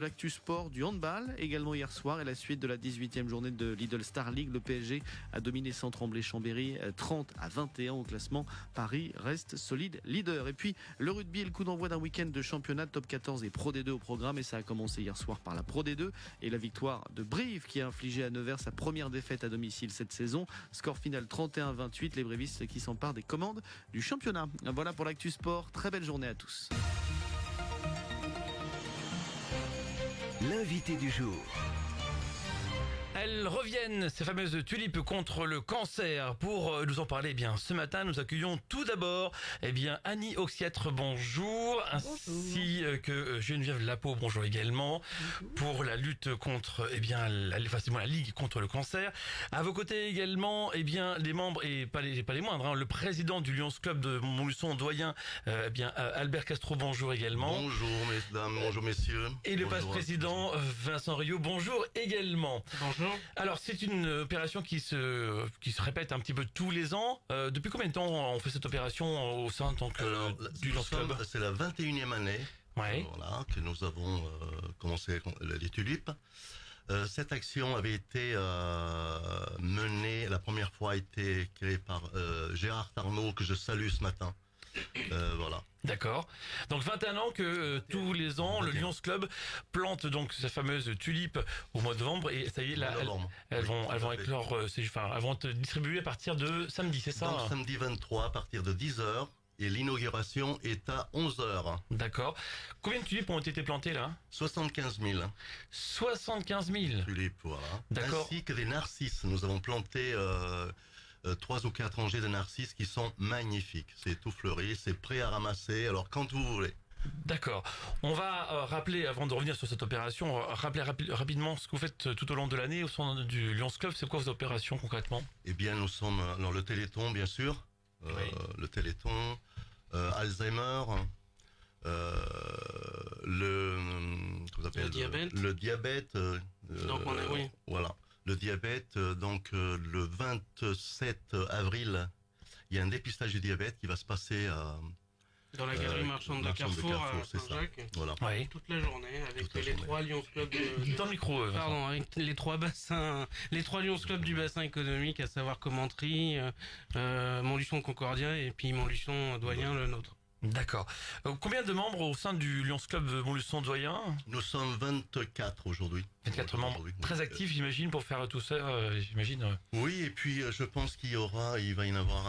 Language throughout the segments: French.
L'actu sport du handball, également hier soir, et la suite de la 18e journée de Lidl Star League. Le PSG a dominé sans trembler Chambéry 30-21 au classement. Paris reste solide leader. Et puis le rugby, le coup d'envoi d'un week-end de championnat top 14 et Pro D2 au programme. Et ça a commencé hier soir par la Pro D2 et la victoire de Brive qui a infligé à Nevers sa première défaite à domicile cette saison. Score final 31-28. Les brévistes qui s'emparent des commandes du championnat. Voilà pour l'actu sport. Très belle journée à tous. L'invité du jour. Elles reviennent, ces fameuses tulipes contre le cancer. Pour nous en parler, ce matin, nous accueillons tout d'abord, Annie Auxiatre, bonjour, ainsi que Geneviève Lapeau, bonjour également, pour la lutte contre, la Ligue contre le cancer. À vos côtés également, les membres, et pas les moindres, le président du Lions Club de Montluçon-Doyen, Albert Castro, bonjour également. Bonjour mesdames, bonjour messieurs. Et le passe-président Vincent Riot, bonjour également. Bonjour. Alors c'est une opération qui se répète un petit peu tous les ans. Depuis combien de temps on fait cette opération au sein du Lions Club ? C'est la 21e année que nous avons commencé les tulipes. Cette action avait été menée, la première fois a été créée par Gérard Tarnot, que je salue ce matin. D'accord. Donc 21 ans que tous les ans le Lions Club plante donc ces fameuses tulipes au mois de novembre, et ça y est là elles vont éclore, elles vont être distribuées à partir de samedi, c'est ça ? Donc samedi 23 à partir de 10h et l'inauguration est à 11h. D'accord. Combien de tulipes ont été plantées là ? 75 000. 75 000 tulipes, voilà. D'accord. Ainsi que des narcisses. Nous avons planté 3 ou 4 rangées de narcisses qui sont magnifiques. C'est tout fleuri, c'est prêt à ramasser, alors quand vous voulez. D'accord. On va rappeler, avant de revenir sur cette opération, rapidement ce que vous faites tout au long de l'année au sein du Lions Club. C'est quoi vos opérations concrètement ? Eh bien, nous sommes dans le Téléthon, bien sûr. Le Téléthon, Alzheimer, le diabète. Le diabète. Donc voilà. Le diabète, le 27 avril, il y a un dépistage du diabète qui va se passer dans la galerie marchande de Carrefour à Saint-Jacques. Voilà. Oui. Toute la journée avec les 3 Lions Club dans le micro. Pardon, avec les 3 Lions Club du bassin économique, à savoir Commentry, Montluçon-Concordia et puis Montluçon-Doyen, le nôtre. D'accord. Combien de membres au sein du Lions Club Montluçon-Doyen ? Nous sommes 24 aujourd'hui. 24 membres. Très actifs, j'imagine, pour faire tout ça, j'imagine. Oui, et puis je pense il va y en avoir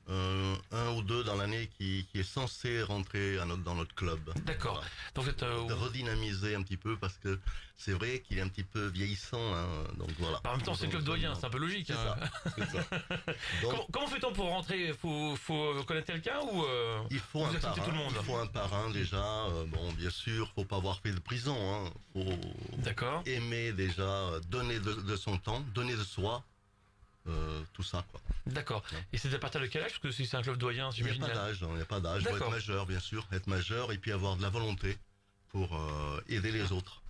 un ou deux dans l'année qui est censé rentrer dans notre club. D'accord. Voilà. Donc de redynamiser un petit peu, parce que c'est vrai qu'il est un petit peu vieillissant, donc voilà. En même temps, c'est le club doyen, c'est un peu logique. C'est ça. Donc, comment fait-on pour rentrer ? Faut connaître quelqu'un ou il faut un parrain. Tout le monde. Il faut un parrain déjà. Bien sûr, faut pas avoir fait de prison. Faut aimer déjà, donner de son temps, donner de soi. Tout ça, quoi. D'accord. Et c'est à partir de quel âge ? Parce que si c'est un club doyen, j'imagine. Il n'y a pas d'âge. Il faut être majeur, bien sûr. Être majeur et puis avoir de la volonté pour aider les autres.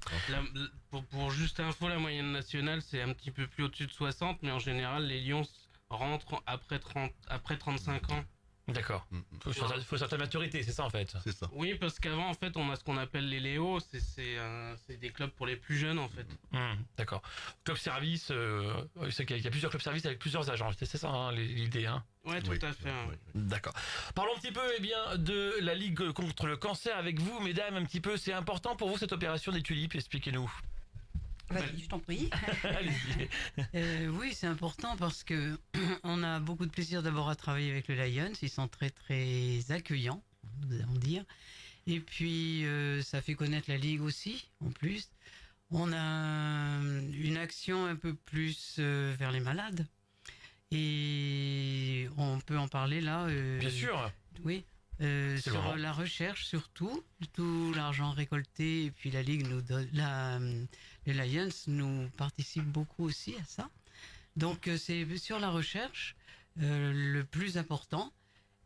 Pour juste info, la moyenne nationale, c'est un petit peu plus au-dessus de 60, mais en général, les Lions rentrent après 35 ans. D'accord. Faut une certaine maturité, c'est ça en fait. C'est ça. Oui, parce qu'avant en fait on a ce qu'on appelle les Léo, c'est des clubs pour les plus jeunes en fait. D'accord. Club service, c'est qu'il y a plusieurs clubs service avec plusieurs agents. C'est ça l'idée, Ouais, tout à fait. Oui. D'accord. Parlons un petit peu de la Ligue contre le cancer avec vous, mesdames, un petit peu. C'est important pour vous cette opération des tulipes, expliquez-nous. Vas-y, je t'en prie. Allez-y. Oui, c'est important parce que on a beaucoup de plaisir d'abord à travailler avec le Lions. Ils sont très très accueillants, nous allons dire. Et puis ça fait connaître la Ligue aussi, en plus. On a une action un peu plus vers les malades. Et on peut en parler là. Bien sûr. Oui. Sur la recherche surtout, tout l'argent récolté, et puis la Ligue nous donne, les Lions nous participent beaucoup aussi à ça. Donc c'est sur la recherche le plus important,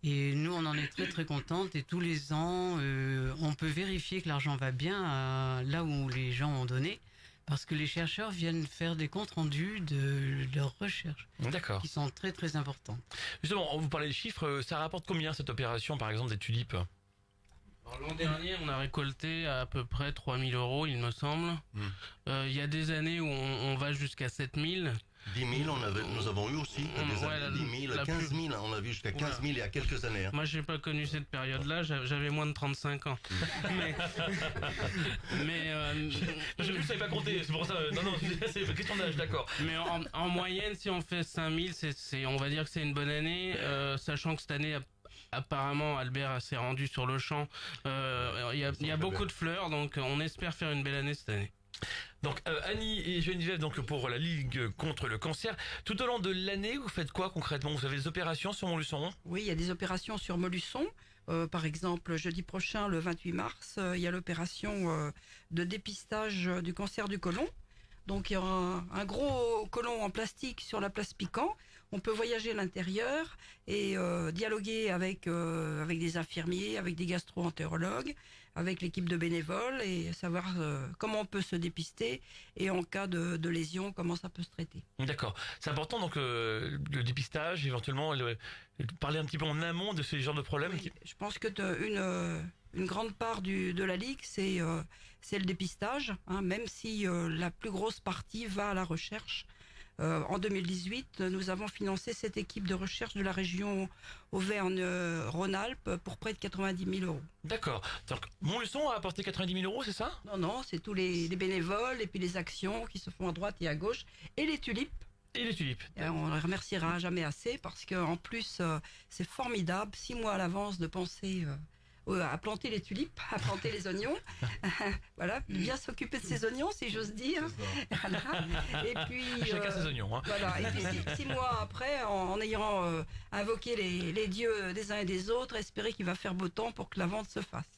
et nous on en est très très contente, et tous les ans on peut vérifier que l'argent va bien là où les gens ont donné. Parce que les chercheurs viennent faire des comptes rendus de leurs recherches. D'accord. Qui sont très très importants. Justement, vous parlez des chiffres, ça rapporte combien cette opération, par exemple, des tulipes ? L'an dernier, on a récolté à peu près 3000 €, il me semble. Il y a des années où on va jusqu'à 7000. 10 000, nous avons eu aussi des années, 10 000, 15 000, on a vu jusqu'à 15 000 il y a quelques années. Hein. Moi, j'ai pas connu cette période-là, j'avais moins de 35 ans. Je ne savais pas compter, c'est pour ça. Non, c'est une question d'âge, d'accord. Mais en moyenne, si on fait 5000, on va dire que c'est une bonne année, sachant que cette année, apparemment, Albert s'est rendu sur le champ. Il y a beaucoup de fleurs, donc on espère faire une belle année cette année. Donc Annie et Geneviève, donc pour la Ligue contre le cancer, tout au long de l'année, vous faites quoi concrètement? Vous avez des opérations sur Montluçon? Oui, il y a des opérations sur Montluçon. Par exemple, jeudi prochain, le 28 mars, il y a l'opération de dépistage du cancer du côlon. Donc il y aura un gros côlon en plastique sur la place Piquant. On peut voyager à l'intérieur et dialoguer avec des infirmiers, avec des gastro-entérologues, avec l'équipe de bénévoles et savoir comment on peut se dépister et en cas de lésion, comment ça peut se traiter. D'accord. C'est important donc le dépistage, éventuellement parler un petit peu en amont de ce genre de problèmes. Oui, je pense que une grande part de la Ligue, c'est le dépistage, hein, même si la plus grosse partie va à la recherche. En 2018, nous avons financé cette équipe de recherche de la région Auvergne-Rhône-Alpes pour près de 90 000 €. D'accord. Donc Montluçon a apporté 90 000 €, c'est ça? Non, c'est tous les bénévoles et puis les actions qui se font à droite et à gauche. Et les tulipes. Et les tulipes. Et on ne les remerciera jamais assez parce qu'en plus, c'est formidable, 6 mois à l'avance de penser... à planter les tulipes, à planter les oignons, voilà, bien s'occuper de ses oignons, si j'ose dire. Voilà. Et puis chacun ses oignons. Hein. Voilà. Et puis 6 mois après, en ayant invoqué les dieux des uns et des autres, espérer qu'il va faire beau temps pour que la vente se fasse.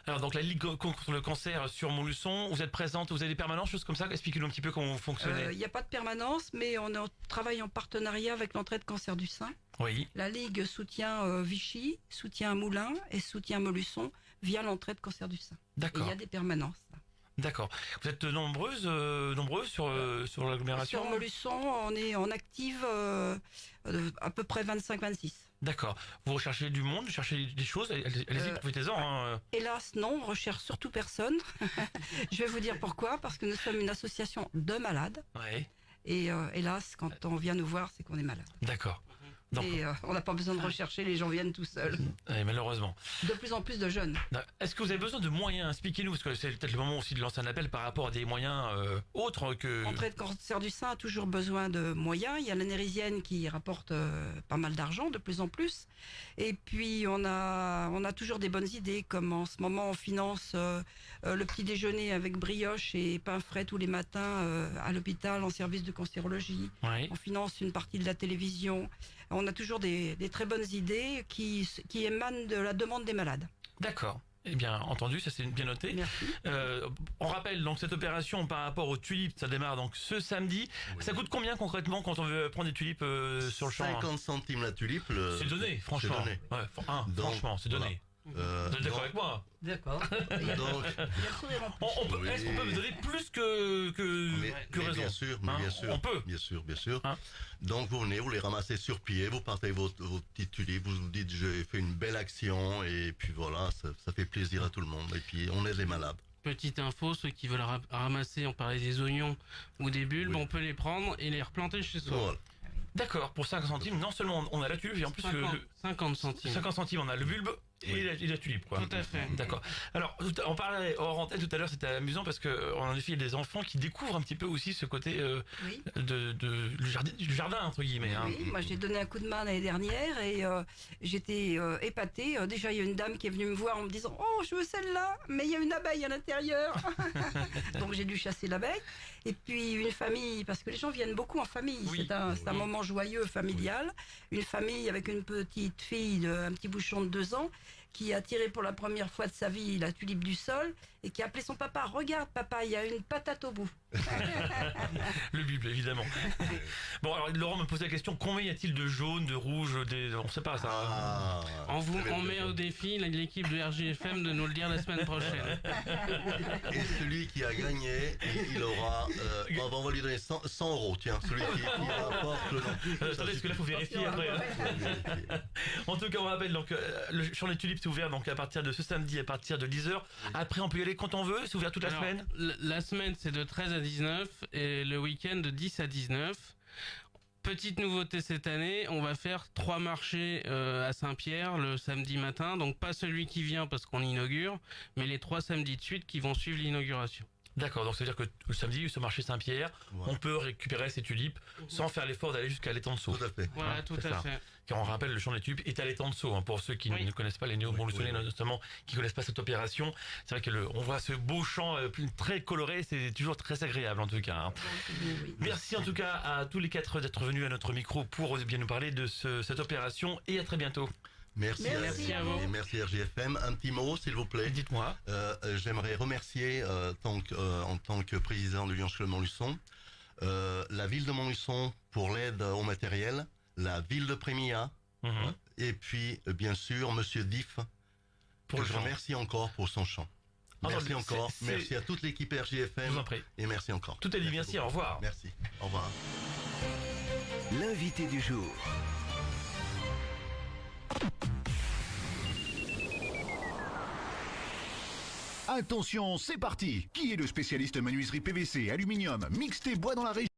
Alors donc la Ligue contre le cancer sur Montluçon, vous êtes présente, vous avez des permanences, choses comme ça. Expliquez-nous un petit peu comment vous fonctionnez. Il n'y a pas de permanence, mais on travaille en partenariat avec l'entraide cancer du sein. Oui. La Ligue soutient Vichy, soutient Moulins et soutient Montluçon via l'entraide cancer du sein. D'accord. Et il y a des permanences. D'accord. Vous êtes nombreux sur l'agglomération? Sur Montluçon, on est en active à peu près 25-26. D'accord. Vous recherchez du monde, vous cherchez des choses, allez-y, profitez-en. Hein. Hélas, non, on recherche surtout personne. Je vais vous dire pourquoi, parce que nous sommes une association de malades. Ouais. Et hélas, quand on vient nous voir, c'est qu'on est malade. D'accord. Donc, et on n'a pas besoin de rechercher, les gens viennent tout seuls. Ouais, malheureusement. De plus en plus de jeunes. Est-ce que vous avez besoin de moyens? Expliquez-nous, parce que c'est peut-être le moment aussi de lancer un appel par rapport à des moyens autres que... L'entraide cancer du sein a toujours besoin de moyens. Il y a la Nérisienne qui rapporte pas mal d'argent, de plus en plus. Et puis on a toujours des bonnes idées, comme en ce moment on finance le petit déjeuner avec brioche et pain frais tous les matins à l'hôpital en service de cancérologie. Oui. On finance une partie de la télévision. On a toujours des très bonnes idées qui émanent de la demande des malades. D'accord. Eh bien, entendu, ça c'est bien noté. Merci. On rappelle donc cette opération par rapport aux tulipes, ça démarre donc ce samedi. Oui. Ça coûte combien concrètement quand on veut prendre des tulipes sur le champ? 50 centimes la tulipe. C'est donné, franchement. C'est donné. Ouais, donc, franchement, c'est donné. Voilà. Vous êtes d'accord avec moi? D'accord. Est-ce qu'on peut me donner plus que raison? Bien sûr, hein, bien sûr. On peut. Bien sûr. Hein? Donc vous venez, vous les ramassez sur pied, vous partez vos petites tulipes, vous vous dites j'ai fait une belle action et puis voilà, ça fait plaisir à tout le monde et puis on aide les malades. Petite info, ceux qui veulent ramasser, on parlait des oignons ou des bulbes, oui. On peut les prendre et les replanter chez soi. Voilà. D'accord, pour 50 centimes, non seulement on a la tulipe, et en plus 50 centimes. 50 centimes, on a le bulbe et la tulipe, quoi. Tout à fait. D'accord. Alors, on parlait hors antenne tout à l'heure, c'était amusant parce que en effet, il y a des enfants qui découvrent un petit peu aussi ce côté oui. du jardin entre guillemets. Oui, hein. Moi j'ai donné un coup de main l'année dernière et j'étais épatée. Déjà, il y a une dame qui est venue me voir en me disant oh, je veux celle-là, mais il y a une abeille à l'intérieur. Donc j'ai dû chasser l'abeille. Et puis une famille, parce que les gens viennent beaucoup en famille. Oui. C'est un moment joyeux, familial. Oui. Une famille avec une petite fille, un petit bouchon de 2 ans, qui a tiré pour la première fois de sa vie la tulipe du sol et qui a appelé son papa. Regarde papa, il y a une patate au bout. Le Bible, évidemment. Bon, alors Laurent me posait la question, combien y a-t-il de jaunes, de rouges, on ne sait pas ça. On met au défi l'équipe de RJFM de nous le dire la semaine prochaine. Et celui qui a gagné, il aura... on va lui donner 100 €, tiens, celui qui rapporte le nom. Attendez, parce que là, il faut vérifier après. En tout cas, on rappelle, donc, le champ des tulipes, c'est ouvert donc, à partir de ce samedi, à partir de 10h. Après, on peut y aller quand on veut, c'est ouvert toute la semaine. La semaine, c'est de 13 à 19 et le week-end de 10 à 19. Petite nouveauté cette année, on va faire 3 marchés à Saint-Pierre le samedi matin. Donc pas celui qui vient parce qu'on inaugure, mais les 3 samedis de suite qui vont suivre l'inauguration. D'accord, donc ça veut dire que le samedi, ce marché Saint-Pierre, on peut récupérer ces tulipes sans faire l'effort d'aller jusqu'à l'étang de Sceaux. Tout à fait. Voilà, tout à fait. Car on rappelle, le champ des tulipes est à l'étang de Sceaux, pour ceux qui ne connaissent pas, les néo-montluçonnais notamment, qui ne connaissent pas cette opération. C'est vrai que on voit ce beau champ très coloré, c'est toujours très agréable en tout cas. Merci en tout cas à tous les 4 d'être venus à notre micro pour bien nous parler de cette opération et à très bientôt. Merci à vous. Et merci RJFM. Un petit mot, s'il vous plaît. Dites-moi. J'aimerais remercier, en tant que président de l'Union Scolaire de Montluçon, la ville de Montluçon pour l'aide au matériel, la ville de Prémia, et puis, bien sûr, Monsieur Diff, que je remercie encore pour son chant. Merci encore. Merci à toute l'équipe RJFM. Je vous en prie. Et merci encore. Tout est dit, merci. Au revoir. Merci. Au revoir. L'invité du jour. Attention, c'est parti. Qui est le spécialiste menuiserie PVC, aluminium, mixte et bois dans la région ?